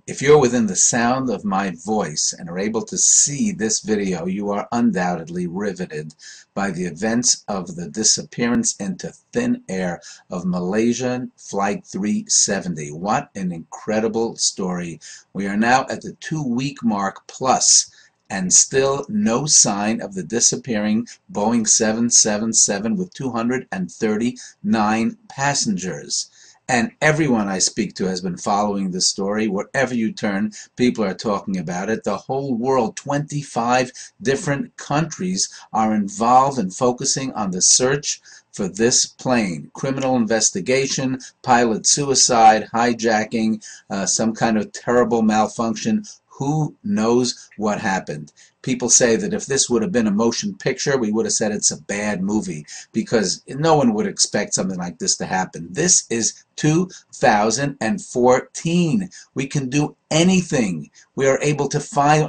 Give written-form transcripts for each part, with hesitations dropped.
If you're within the sound of my voice and are able to see this video, you are undoubtedly riveted by the events of the disappearance into thin air of Malaysian Flight 370. What an incredible story. We are now at the 2-week mark plus, and still no sign of the disappearing Boeing 777 with 239 passengers. And everyone I speak to has been following this story. Wherever you turn, people are talking about it. The whole world, 25 different countries are involved in focusing on the search for this plane. Criminal investigation, pilot suicide, hijacking, some kind of terrible malfunction. Who knows what happened? People say that if this would have been a motion picture, we would have said it's a bad movie, because no one would expect something like this to happen. This is 2014. We can do anything. We are able to find,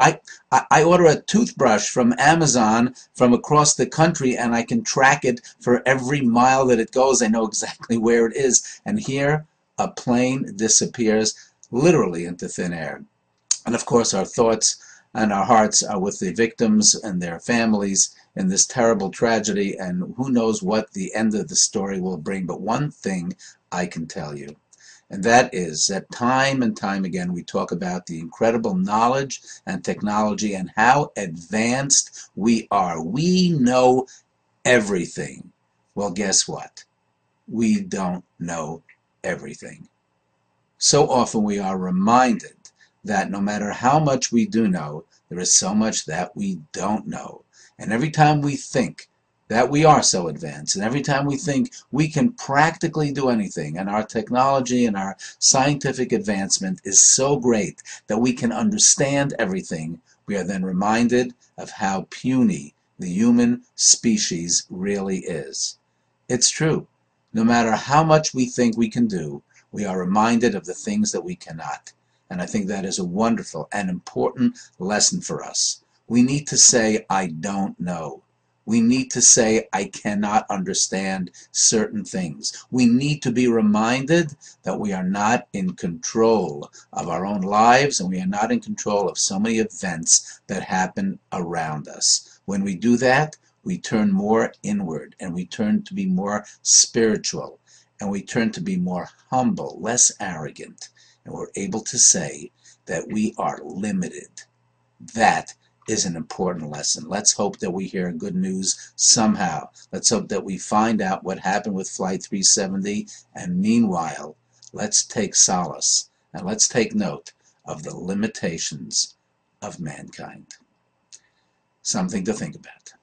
I order a toothbrush from Amazon from across the country, and I can track it for every mile that it goes. I know exactly where it is. And here, a plane disappears literally into thin air. And of course, our thoughts and our hearts are with the victims and their families in this terrible tragedy, and who knows what the end of the story will bring. But one thing I can tell you, and that is that time and time again we talk about the incredible knowledge and technology and how advanced we are. We know everything. Well, guess what? We don't know everything. So often we are reminded that no matter how much we do know, there is so much that we don't know. And every time we think that we are so advanced, and every time we think we can practically do anything, and our technology and our scientific advancement is so great that we can understand everything, we are then reminded of how puny the human species really is. It's true. No matter how much we think we can do, we are reminded of the things that we cannot. And I think that is a wonderful and important lesson for us. We need to say, I don't know. We need to say, I cannot understand certain things. We need to be reminded that we are not in control of our own lives, and we are not in control of so many events that happen around us. When we do that, we turn more inward, and we turn to be more spiritual, and we turn to be more humble, less arrogant. And we're able to say that we are limited. That is an important lesson. Let's hope that we hear good news somehow. Let's hope that we find out what happened with Flight 370. And meanwhile, let's take solace and let's take note of the limitations of mankind. Something to think about.